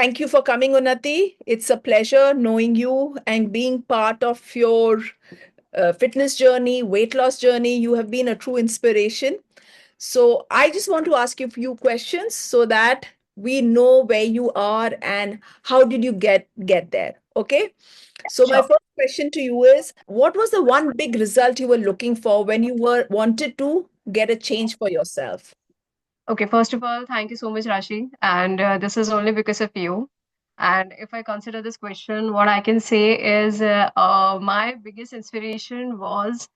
Thank you for coming, Unnati. It's a pleasure knowing you and being part of your fitness journey, weight loss journey. You have been a true inspiration. So I just want to ask you a few questions so that we know where you are and how did you get there. Okay. So my Sure. first question to you is, what was the one big result you were looking for when you were wanted to get a change for yourself? Okay, first of all, thank you so much, Rashi. And this is only because of you. And if I consider this question, what I can say is my biggest inspiration was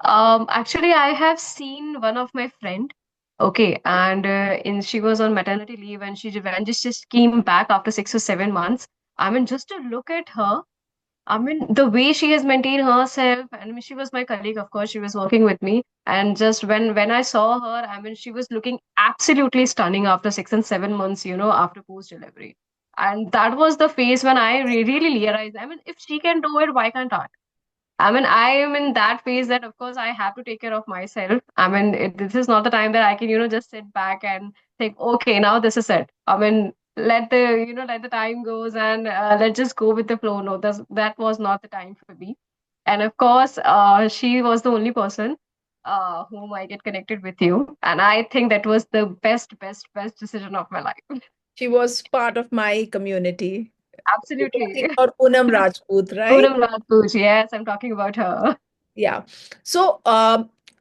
actually I have seen one of my friend. Okay, and in she was on maternity leave and she when just came back after 6 or 7 months. I mean, just to look at her. I mean, the way she has maintained herself, and I mean, she was my colleague, of course, she was working with me. And just when I saw her, I mean, she was looking absolutely stunning after 6 and 7 months, after post-delivery. And that was the phase when I really realized, I mean, if she can do it, why can't I? I mean, I am in that phase that, of course, I have to take care of myself. I mean, this is not the time that I can, just sit back and think, okay, now this is it. I mean, let the time goes and let's just go with the flow. No, that was not the time for me. And of course, she was the only person whom I get connected with you. And I think that was the best decision of my life. She was part of my community. You're Absolutely. talking about Poonam Rajput, right? Poonam Rajput, yes, I'm talking about her. Yeah. So,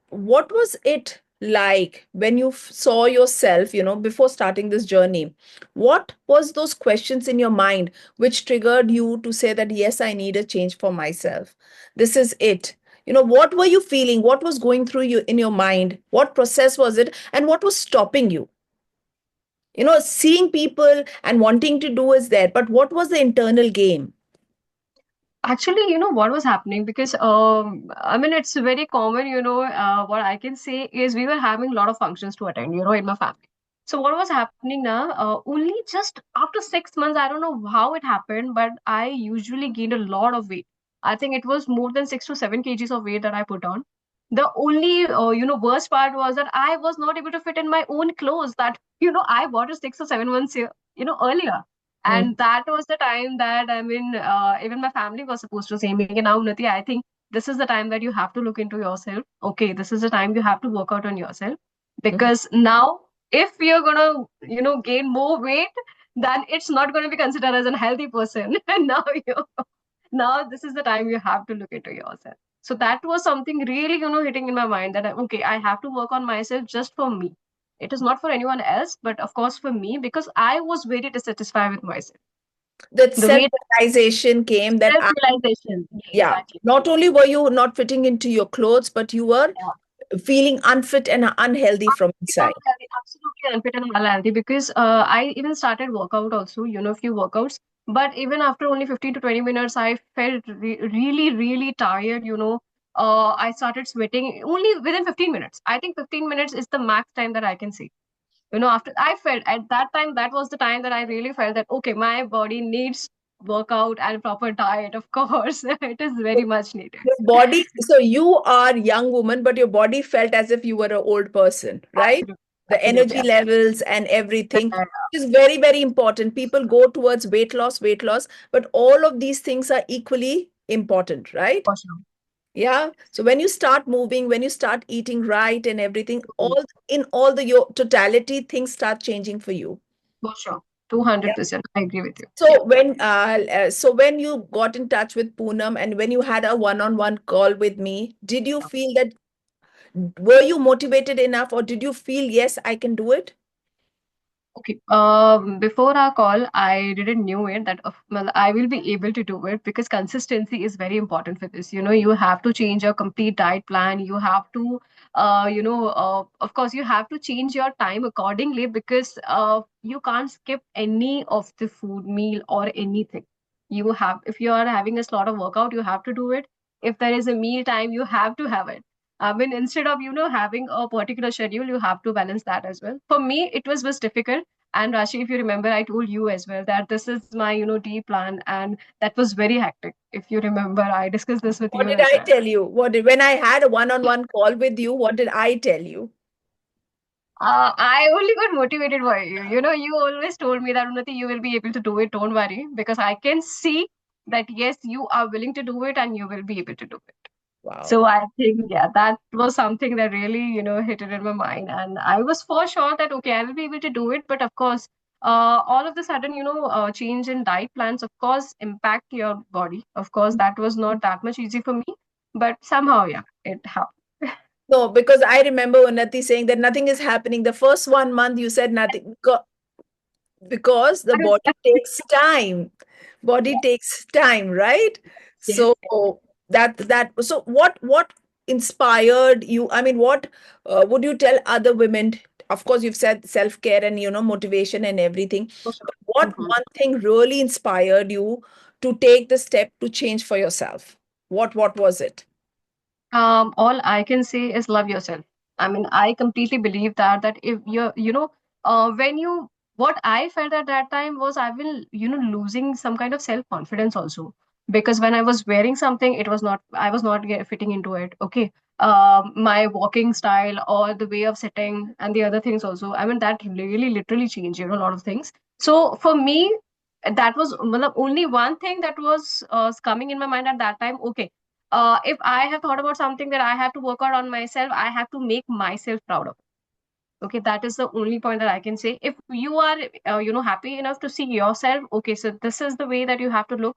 what was it like when you saw yourself, before starting this journey? What was those questions in your mind which triggered you to say that, yes, I need a change for myself? This is it. What were you feeling? What was going through you in your mind? What process was it? And what was stopping you? Seeing people and wanting to do is there, but what was the internal game? Actually, you know what was happening because I mean it's very common, what I can say is we were having a lot of functions to attend, in my family. So what was happening now? Only just after 6 months, I don't know how it happened, but I usually gained a lot of weight. I think it was more than 6 to 7 kgs of weight that I put on. The only worst part was that I was not able to fit in my own clothes that I bought it 6 or 7 months earlier. Mm. And that was the time that, I mean, even my family was supposed to say me, now, Unnati, I think this is the time that you have to look into yourself. Okay, this is the time you have to work out on yourself. Mhm. Because now, if you're gonna, gain more weight, then it's not going to be considered as a healthy person. And now this is the time you have to look into yourself. So that was something really, hitting in my mind that, okay, I have to work on myself just for me. It is not for anyone else, but of course for me, because I was very dissatisfied with myself. That The way that self-realization came that self-realization. yeah, Exactly. not only were you not fitting into your clothes, but you were Yeah. feeling unfit and unhealthy from inside. Unhealthy, absolutely unfit and unhealthy because I even started workout also, few workouts. But even after only 15 to 20 minutes, I felt really tired, I started sweating only within 15 minutes. I think 15 minutes is the max time that I can see. After I felt at that time, that was the time that I really felt that, okay, my body needs workout and proper diet, of course. It is very much needed. Your body, so you are a young woman, but your body felt as if you were an old person, right? Absolutely. The Absolutely. energy levels and everything Yeah, is very, very important. People go towards weight loss, but all of these things are equally important, right? for sure. Yeah. So when you start moving, when you start eating right and everything, Mhm. all the your totality, things start changing for you. For sure. 200%. I agree with you. Yeah. So when you got in touch with Poonam and when you had a one-on-one call with me, did you feel that were you motivated enough or did you feel yes, I can do it? Okay. Before our call, I didn't knew it that well, I will be able to do it because consistency is very important for this. You have to change your complete diet plan. You have to, of course, you have to change your time accordingly because you can't skip any of the food meal or anything. If you are having a slot of workout, you have to do it. If there is a meal time, you have to have it. I mean, instead of, having a particular schedule, you have to balance that as well. For me, it was difficult. And Rashi, if you remember, I told you as well that this is my, D plan, and that was very hectic. If you remember, I discussed this with What you did as I well. tell you? When I had a one-on-one call with you, what did I tell you? I only got motivated by you. You know, you always told me that Unnati, you will be able to do it. Don't worry, because I can see that yes, you are willing to do it and you will be able to do it. Wow. So I think, yeah, that was something that really, hit it in my mind. And I was for sure that, okay, I will be able to do it. But of course, all of the sudden, change in diet plans, of course, impact your body. Of course, that was not that much easy for me. But somehow, yeah, it happened. No, because I remember Unnati saying that nothing is happening. The first 1 month you said nothing because the body takes time. Body takes time, right? Yes, So so what inspired you? I mean, what would you tell other women? Of course, you've said self-care and motivation and everything. for sure. But what Mhm. one thing really inspired you to take the step to change for yourself? What was it? All I can say is love yourself. I mean, I completely believe that if you're, when you, what I felt at that time was I will, losing some kind of self-confidence also. Because when I was wearing something, I was not fitting into it. Okay. My walking style or the way of sitting and the other things also. I mean, that really literally changed, a lot of things. So for me, that was only one thing that was coming in my mind at that time. Okay, if I have thought about something that I have to work out on myself, I have to make myself proud of it. Okay, that is the only point that I can say. If you are, happy enough to see yourself, okay, so this is the way that you have to look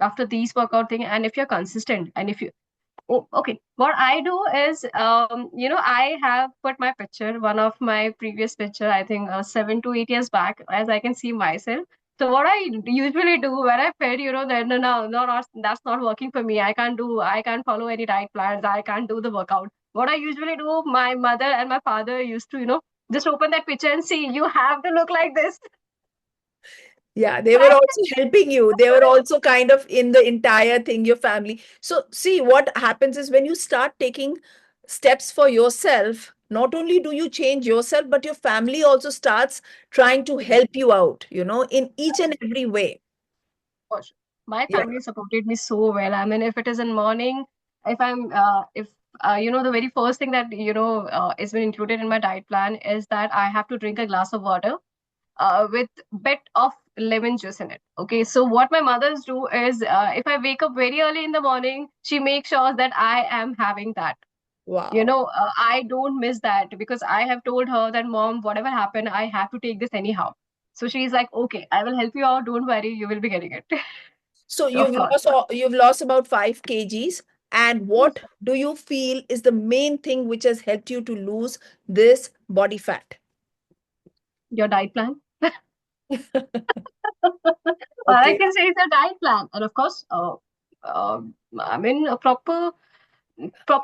after these workout thing. And if you're consistent, and if you Oh, okay. What I do is, I have put my picture, one of my previous picture, I think 7 to 8 years back, as I can see myself. So what I usually do when I feel, that no, that's not working for me. I can't follow any diet plans. I can't do the workout. What I usually do, my mother and my father used to, just open that picture and see, you have to look like this. Yeah, they were also helping you. They were also kind of in the entire thing, your family. So, see, what happens is when you start taking steps for yourself, not only do you change yourself, but your family also starts trying to help you out, in each and every way. For sure. My Yeah. family supported me so well. I mean, if it is in morning, if I'm, if the very first thing that is been included in my diet plan is that I have to drink a glass of water with bit of lemon juice in it. Okay, so what my mothers do is, if I wake up very early in the morning, she makes sure that I am having that. Wow. I don't miss that because I have told her that, mom, whatever happened, I have to take this anyhow. So she's like, okay, I will help you out. Don't worry, you will be getting it. So So of course. you've lost about 5 kgs. And what do you feel is the main thing which has helped you to lose this body fat? Your diet plan. All I Okay. can say is a diet plan, and of course, I mean a proper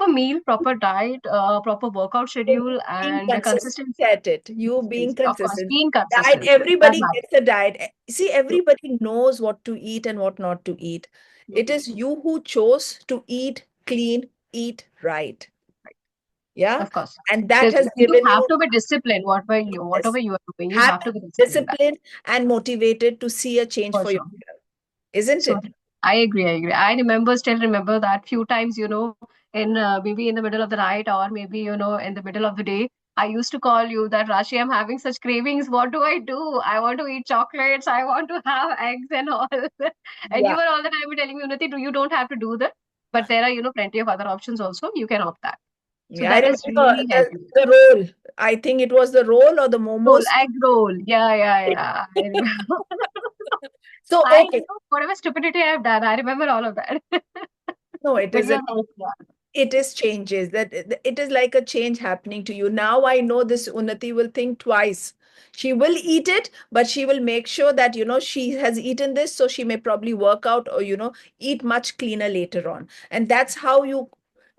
meal, proper diet, proper workout schedule, Being and consistent consistency. at it. You Yes, being of course, consistent. being Diet, consistent. That everybody matters. gets a diet. See, True. everybody knows what to eat and what not to eat. It Mhm. is you who chose to eat clean, eat right. Yeah. Of course, And that because has you given have you to be disciplined. this Whatever you are doing, you have to happy, be disciplined. That disciplined, and motivated to see a change for for sure. yourself, isn't So it? I agree. I agree. Still remember that few times, in maybe in the middle of the night or maybe, in the middle of the day, I used to call you that, Rashi, I'm having such cravings. What do I do? I want to eat chocolates. I want to have eggs and all. And you Yeah. were all the time telling me, Unnati, you don't have to do that. But there are, plenty of other options also. You can opt that. So Yeah. I that is remember really helping. the roll. I think it was the roll or the Roll, momos. egg roll. Yeah, yeah, yeah. I remember. So, okay. Whatever stupidity I've done, I remember all of that. No, it But isn't. you're right. Yeah. It is changes that it is like a change happening to you. Now I know this Unnati will think twice. She will eat it, but she will make sure that she has eaten this, so she may probably work out or eat much cleaner later on. And that's how you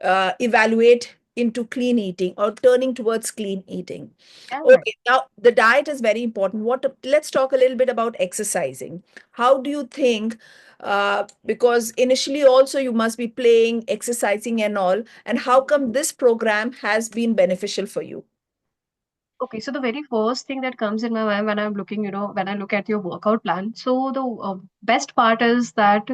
evaluate into clean eating or turning towards clean eating. Yeah, right. Okay, now the diet is very important. Let's talk a little bit about exercising. How do you think, because initially also you must be playing, exercising and all, and how come this program has been beneficial for you? Okay, so the very first thing that comes in my mind when I'm looking, when I look at your workout plan, so the best part is that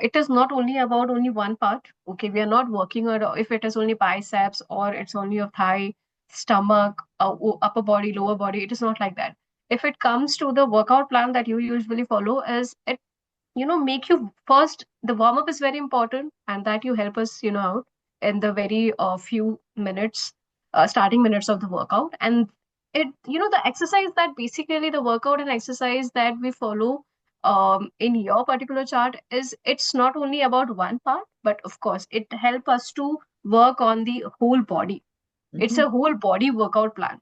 it is not only about only one part. Okay, we are not working on if it is only biceps or it's only of thigh. stomach, upper body, lower body. It is not like that. If it comes to the workout plan that you usually follow, is it, make you first, the warm up is very important, and that you help us, out in the very few minutes, starting minutes of the workout. And it, the exercise that basically the workout and exercise that we follow in your particular chart is, it's not only about one part, but of course it help us to work on the whole body. It's Mhm. a whole body workout plan.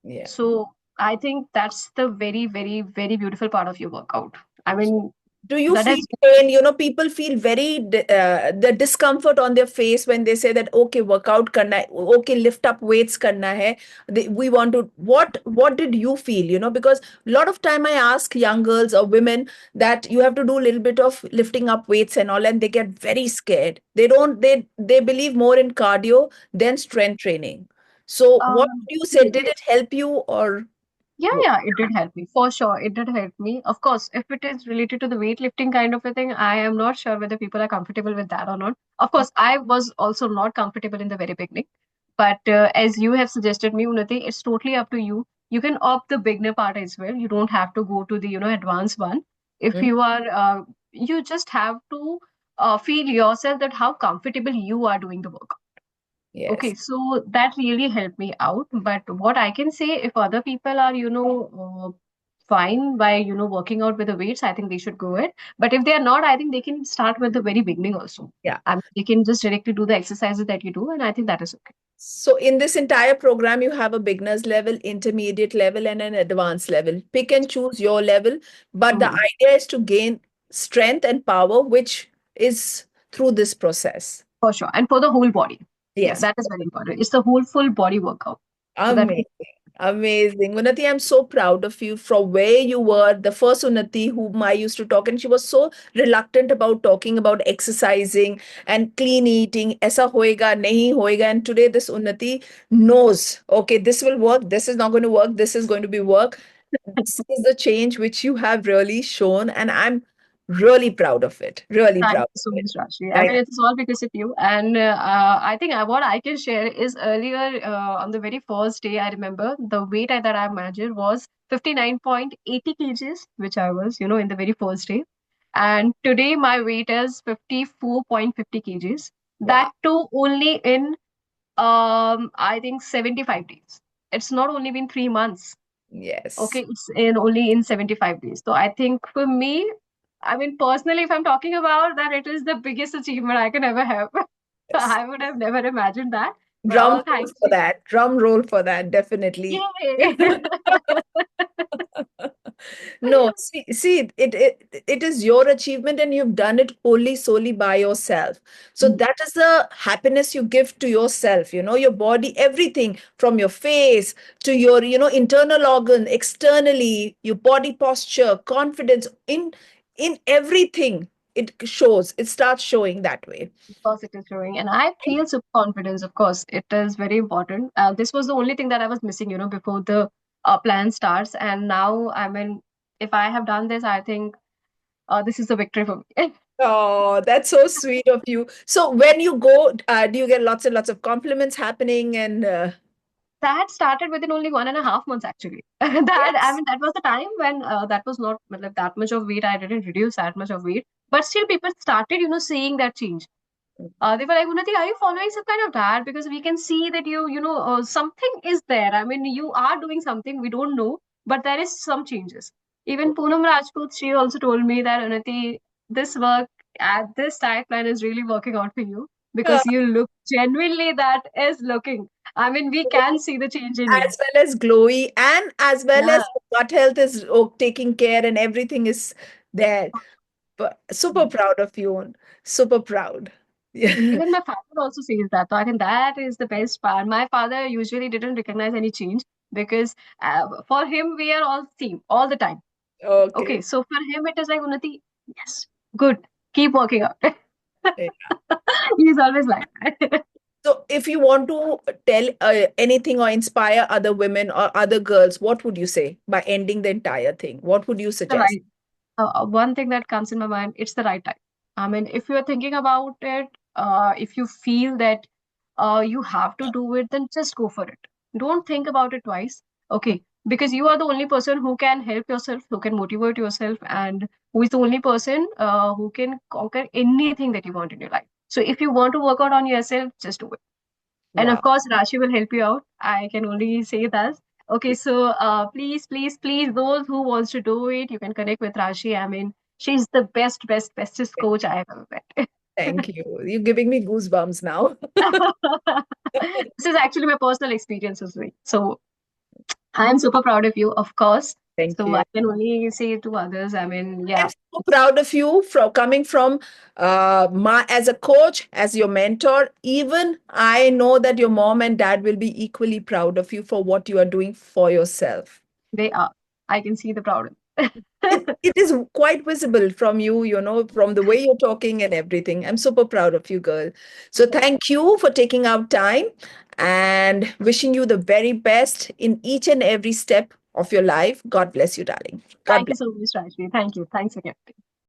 Yeah. So I think that's the very, very, very beautiful part of your workout. I mean, Do you that feel has pain? People feel the discomfort on their face when they say that, okay, workout karna hai, okay, lift up weights karna hai. We want to, what did you feel? Because a lot of time I ask young girls or women that you have to do a little bit of lifting up weights and all, and they get very scared. They believe more in cardio than strength training. So what um, do you say? Did it help you or yeah, what? yeah, it did help me. For sure, it did help me. Of course, if it is related to the weightlifting kind of a thing, I am not sure whether people are comfortable with that or not. Of course, I was also not comfortable in the very beginning. But as you have suggested me, Unnati, it's totally up to you. You can opt the beginner part as well. You don't have to go to the, advanced one. If Mhm. you are, you just have to feel yourself that how comfortable you are doing the work. Yes. Okay, so that really helped me out. But what I can say, if other people are, fine by, working out with the weights, I think they should go ahead. But if they are not, I think they can start with the very beginning also. Yeah. I mean, they can just directly do the exercises that you do, and I think that is okay. So in this entire program, you have a beginner's level, intermediate level, and an advanced level. Pick and choose your level, but the Mhm. idea is to gain strength and power, which is through this process. For sure. And for the whole body. Yeah, Yes. that is very important. It's the whole full body workout. So that Amazing. Amazing. Unnati, I'm so proud of you from where you were, the first Unnati whom I used to talk, and she was so reluctant about talking about exercising and clean eating. Aisa hoega, nahi hoega. And today this Unnati knows, okay, this will work, this is not going to work, this is going to be work. This is the change which you have really shown, and I'm really proud of it. Really Thank proud you so of it. much, Rashi. I Yeah, mean, yeah. it's all because of you. And I think what I can share is earlier on the very first day, I remember the weight that I measured was 59.80 kgs, which I was, in the very first day. And today my weight is 54.50 kgs. Wow. That too only in, I think 75 days. It's not only been 3 months. Yes. Okay, it's in only in 75 days. So I think for me, I mean, personally, if I'm talking about that, it is the biggest achievement I can ever have. Yes. I would have never imagined that. But Drum all roll thanks for to that. Drum roll for that, definitely. yay! No, it is your achievement and you've done it wholly solely by yourself. So that is the happiness you give to yourself, your body, everything from your face to your, internal organ, externally, your body posture, confidence in everything. It starts showing that way. Of course, it is showing, and I feel super confidence. Of course, it is very important. This was the only thing that I was missing, before the plan starts. And now, I mean, if I have done this, I think this is a victory for me. Oh, that's so sweet of you. So when you go, do you get lots and lots of compliments happening and That started within only 1.5 months, actually. That, I yes. mean, that was the time when that was not like that much of weight. I didn't reduce that much of weight, but still, people started, seeing that change. They were like, Unnati, are you following some kind of diet? Because we can see that something is there. I mean, you are doing something we don't know, but there is some changes. Even Poonam Rajput, she also told me that, Unnati, this work at this diet plan is really working out for you Uh, because you look genuinely that is looking. I mean, we can see the change in you. as well as glowy and as well Yeah. as gut health is taking care and everything is there. But super proud of you. Super proud. Yeah. Even my father also says that. So I think that is the best part. My father usually didn't recognize any change because for him, we are all same all the time. Okay. Okay, so for him, it is like, Unnati, yes, good, keep working out. Yeah. He's always like that. So if you want to tell anything or inspire other women or other girls, what would you say by ending the entire thing? What would you The suggest? right. One thing that comes in my mind, it's the right time. I mean, if you're thinking about it, if you feel that you have to do it, then just go for it. don't think about it twice. Okay, because you are the only person who can help yourself, who can motivate yourself, and who is the only person who can conquer anything that you want in your life. So if you want to work out on yourself, just do it. And of Wow. course, Rashi will help you out. I can only say that. Okay, so please, please, please, those who wants to do it, you can connect with Rashi. I mean, she's the bestest coach I have ever met. Thank you. You're giving me goosebumps now. This is actually my personal experience as well. So I am super proud of you, of course. Thank So you. I can only say to others, I mean, I'm yeah, so proud of you from coming from my as a coach, as your mentor. Even I know that your mom and dad will be equally proud of you for what you are doing for yourself. they are. I can see the proud. It is quite visible from you, from the way you're talking and everything. I'm super proud of you, girl. So thank you for taking out time and wishing you the very best in each and every step of your life. God bless you, darling. God Thank you bless. so much, Rajvi. Thank you. Thanks again.